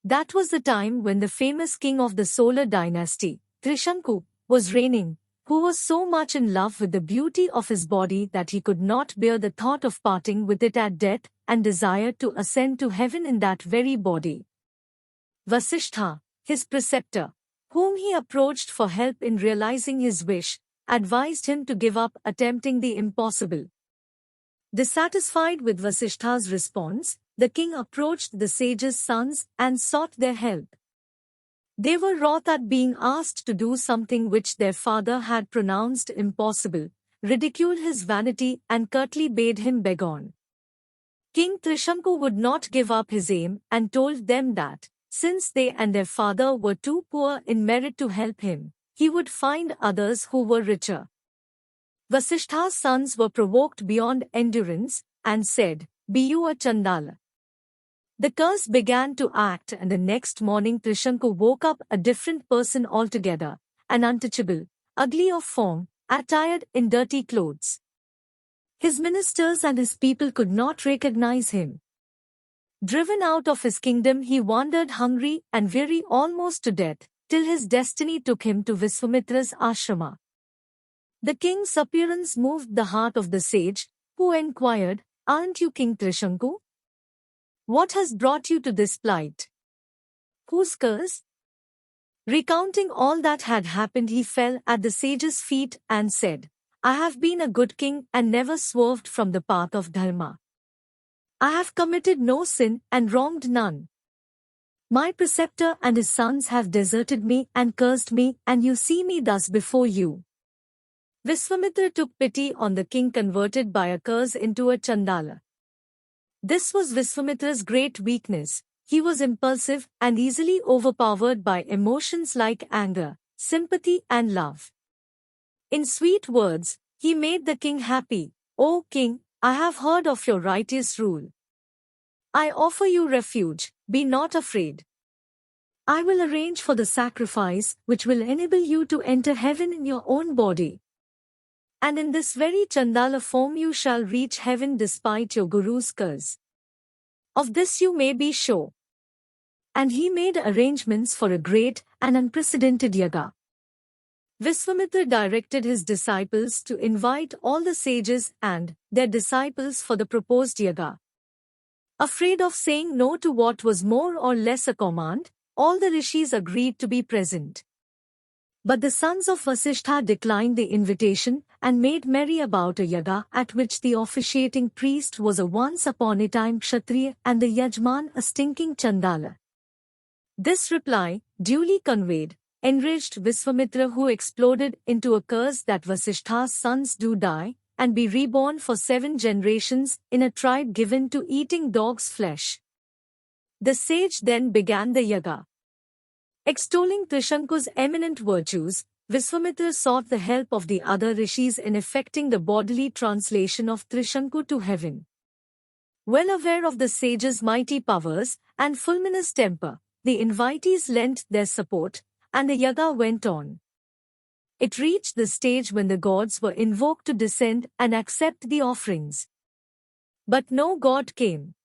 That was the time when the famous king of the solar dynasty, Trishanku, was reigning, who was so much in love with the beauty of his body that he could not bear the thought of parting with it at death and desired to ascend to heaven in that very body. Vasishtha, his preceptor, whom he approached for help in realizing his wish, advised him to give up attempting the impossible. Dissatisfied with Vasishtha's response, the king approached the sage's sons and sought their help. They were wroth at being asked to do something which their father had pronounced impossible, ridiculed his vanity and curtly bade him begone. King Trishanku would not give up his aim and told them that, since they and their father were too poor in merit to help him, he would find others who were richer. Vasishtha's sons were provoked beyond endurance, and said, "Be you a Chandala?" The curse began to act, and the next morning Trishanku woke up a different person altogether, an untouchable, ugly of form, attired in dirty clothes. His ministers and his people could not recognize him. Driven out of his kingdom, he wandered hungry and weary almost to death, till his destiny took him to Viswamitra's ashrama. The king's appearance moved the heart of the sage, who inquired, "Aren't you King Trishanku? What has brought you to this plight? Whose curse?" Recounting all that had happened, he fell at the sage's feet and said, "I have been a good king and never swerved from the path of dharma. I have committed no sin and wronged none. My preceptor and his sons have deserted me and cursed me, and you see me thus before you." Viswamitra took pity on the king, converted by a curse into a Chandala. This was Viswamitra's great weakness. He was impulsive and easily overpowered by emotions like anger, sympathy and love. In sweet words, he made the king happy. "O king, I have heard of your righteous rule. I offer you refuge, be not afraid. I will arrange for the sacrifice which will enable you to enter heaven in your own body. And in this very Chandala form you shall reach heaven despite your Guru's curse. Of this you may be sure." And he made arrangements for a great and unprecedented yaga. Viswamitra directed his disciples to invite all the sages and their disciples for the proposed yaga. Afraid of saying no to what was more or less a command, all the rishis agreed to be present. But the sons of Vasishtha declined the invitation and made merry about a yaga at which the officiating priest was a once-upon-a-time Kshatriya and the yajman a stinking Chandala. This reply, duly conveyed, enraged Viswamitra, who exploded into a curse that Vasishtha's sons do die and be reborn for 7 generations in a tribe given to eating dog's flesh. The sage then began the yaga. Extolling Trishanku's eminent virtues, Viswamitra sought the help of the other rishis in effecting the bodily translation of Trishanku to heaven. Well aware of the sage's mighty powers and fulminous temper, the invitees lent their support, and the yaga went on. It reached the stage when the gods were invoked to descend and accept the offerings. But no god came.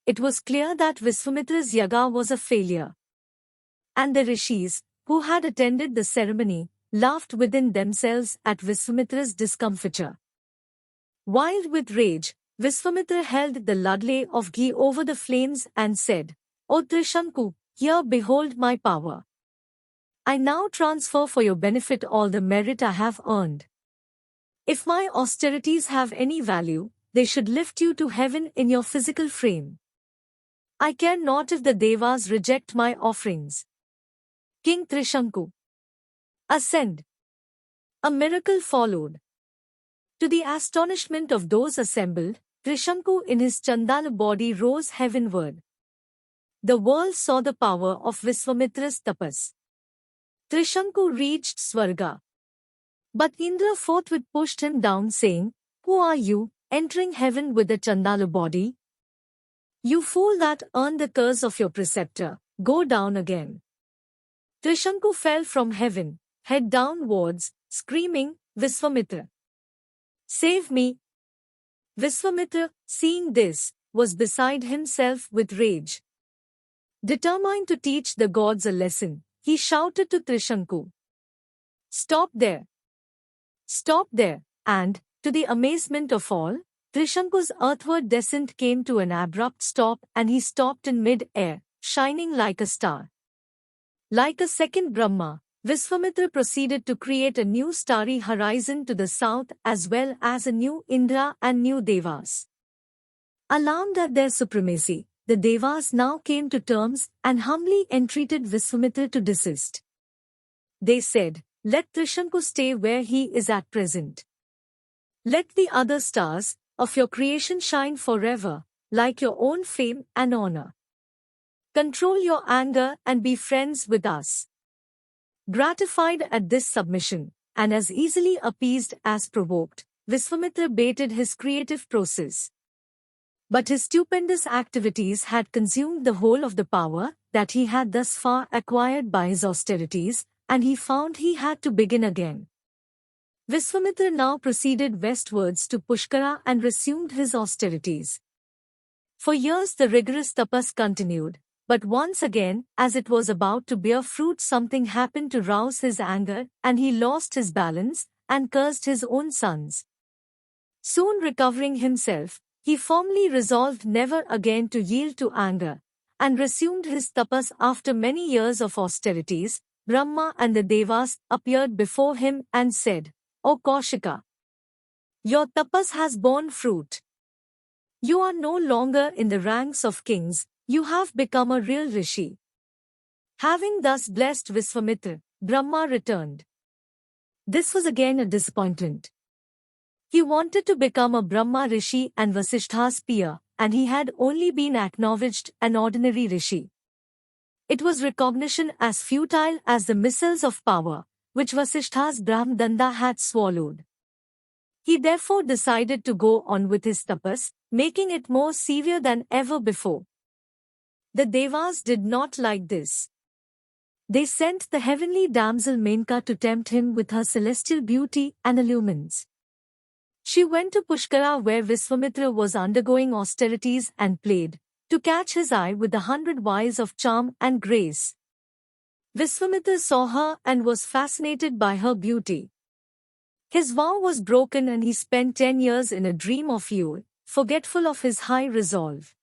It was clear that Viswamitra's yaga was a failure. And the rishis, who had attended the ceremony, laughed within themselves at Viswamitra's discomfiture. Wild with rage, Viswamitra held the ladle of ghee over the flames and said, "O Trishanku, here behold my power. I now transfer for your benefit all the merit I have earned. If my austerities have any value, they should lift you to heaven in your physical frame. I care not if the devas reject my offerings. King Trishanku, ascend." A miracle followed. To the astonishment of those assembled, Trishanku in his Chandala body rose heavenward. The world saw the power of Viswamitra's tapas. Trishanku reached Swarga. But Indra forthwith pushed him down, saying, "Who are you, entering heaven with a Chandala body? You fool that earned the curse of your preceptor, go down again." Trishanku fell from heaven, head downwards, screaming, "Viswamitra, save me!" Viswamitra, seeing this, was beside himself with rage. Determined to teach the gods a lesson, he shouted to Trishanku, "Stop there! Stop there!" And, to the amazement of all, Trishanku's earthward descent came to an abrupt stop and he stopped in mid-air, shining like a star. Like a second Brahma, Viswamitra proceeded to create a new starry horizon to the south as well as a new Indra and new Devas. Alarmed at their supremacy, the Devas now came to terms and humbly entreated Viswamitra to desist. They said, "Let Trishanku stay where he is at present. Let the other stars of your creation shine forever, like your own fame and honor. Control your anger and be friends with us." Gratified at this submission, and as easily appeased as provoked, Viswamitra baited his creative process. But his stupendous activities had consumed the whole of the power that he had thus far acquired by his austerities, and he found he had to begin again. Viswamitra now proceeded westwards to Pushkara and resumed his austerities. For years the rigorous tapas continued, but once again, as it was about to bear fruit, something happened to rouse his anger, and he lost his balance and cursed his own sons. Soon recovering himself, he firmly resolved never again to yield to anger, and resumed his tapas. After many years of austerities, Brahma and the Devas appeared before him and said, "O Kaushika, your tapas has borne fruit. You are no longer in the ranks of kings, you have become a real rishi." Having thus blessed Viswamitra, Brahma returned. This was again a disappointment. He wanted to become a Brahma rishi and Vasishtha's peer, and he had only been acknowledged an ordinary rishi. It was recognition as futile as the missiles of power, which Vasishtha's Brahmadanda had swallowed. He therefore decided to go on with his tapas, making it more severe than ever before. The Devas did not like this. They sent the heavenly damsel Menka to tempt him with her celestial beauty and allurements. She went to Pushkara where Viswamitra was undergoing austerities and played, to catch his eye with 100 wiles of charm and grace. Viswamitra saw her and was fascinated by her beauty. His vow was broken and he spent 10 years in a dream of Yule, forgetful of his high resolve.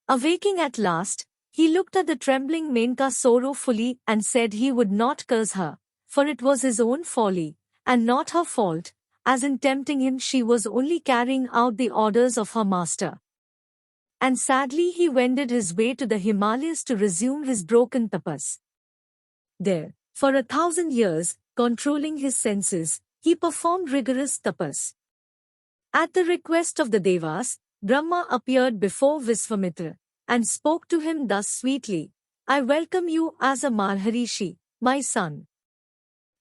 Awaking at last, he looked at the trembling Menka sorrowfully and said he would not curse her, for it was his own folly, and not her fault, as in tempting him she was only carrying out the orders of her master. And sadly he wended his way to the Himalayas to resume his broken tapas. There, for 1,000 years, controlling his senses, he performed rigorous tapas. At the request of the Devas, Brahma appeared before Viswamitra, and spoke to him thus sweetly, "I welcome you as a Maharishi, my son.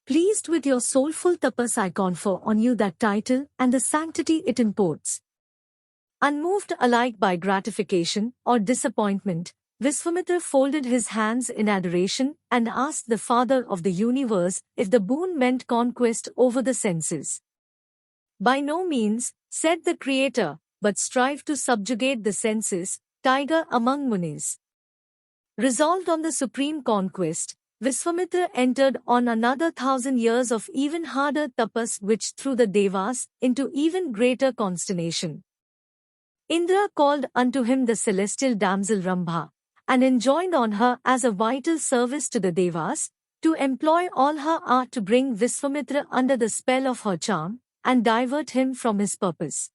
Pleased with your soulful tapas, I confer on you that title and the sanctity it imports." Unmoved alike by gratification or disappointment, Viswamitra folded his hands in adoration and asked the Father of the universe if the boon meant conquest over the senses. "By no means," said the Creator, "but strive to subjugate the senses, tiger among munis." Resolved on the supreme conquest, Viswamitra entered on another 1,000 years of even harder tapas which threw the Devas into even greater consternation. Indra called unto him the celestial damsel Rambha, and enjoined on her as a vital service to the Devas, to employ all her art to bring Viswamitra under the spell of her charm, and divert him from his purpose.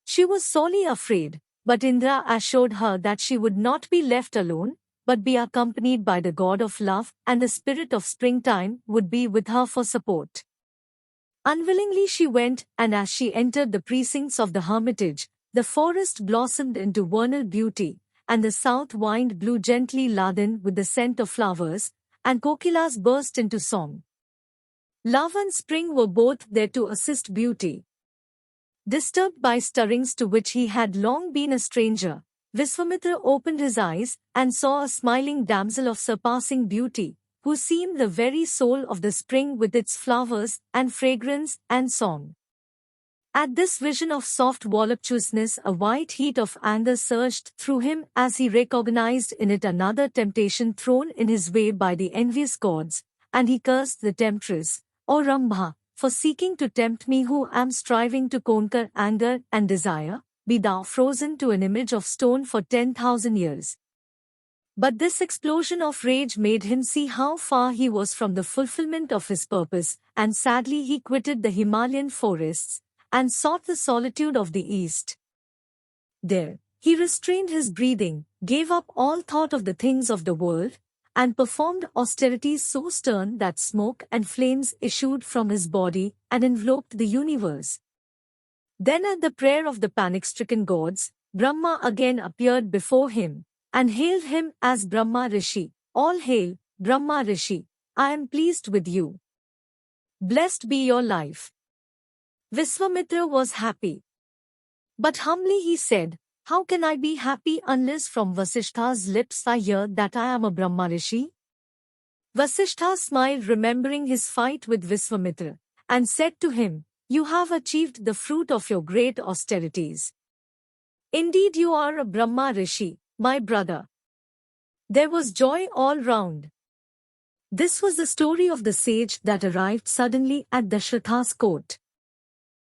She was sorely afraid, but Indra assured her that she would not be left alone, but be accompanied by the god of love, and the spirit of springtime would be with her for support. Unwillingly she went, and as she entered the precincts of the hermitage, the forest blossomed into vernal beauty, and the south wind blew gently laden with the scent of flowers, and kokilas burst into song. Love and spring were both there to assist beauty. Disturbed by stirrings to which he had long been a stranger, Viswamitra opened his eyes and saw a smiling damsel of surpassing beauty, who seemed the very soul of the spring with its flowers and fragrance and song. At this vision of soft voluptuousness, a white heat of anger surged through him as he recognized in it another temptation thrown in his way by the envious gods, and he cursed the temptress, O Rambha, for seeking to tempt me who am striving to conquer anger and desire. Be thou frozen to an image of stone for 10,000 years. But this explosion of rage made him see how far he was from the fulfillment of his purpose, and sadly he quitted the Himalayan forests and sought the solitude of the east. There, he restrained his breathing, gave up all thought of the things of the world, and performed austerities so stern that smoke and flames issued from his body and enveloped the universe. Then at the prayer of the panic-stricken gods, Brahma again appeared before him, and hailed him as Brahma Rishi. All hail, Brahma Rishi, I am pleased with you. Blessed be your life. Viswamitra was happy. But humbly he said, how can I be happy unless from Vasishtha's lips I hear that I am a Brahma Rishi? Vasishtha smiled remembering his fight with Viswamitra, and said to him, you have achieved the fruit of your great austerities. Indeed you are a Brahma Rishi, my brother. There was joy all round. This was the story of the sage that arrived suddenly at Dashratha's court.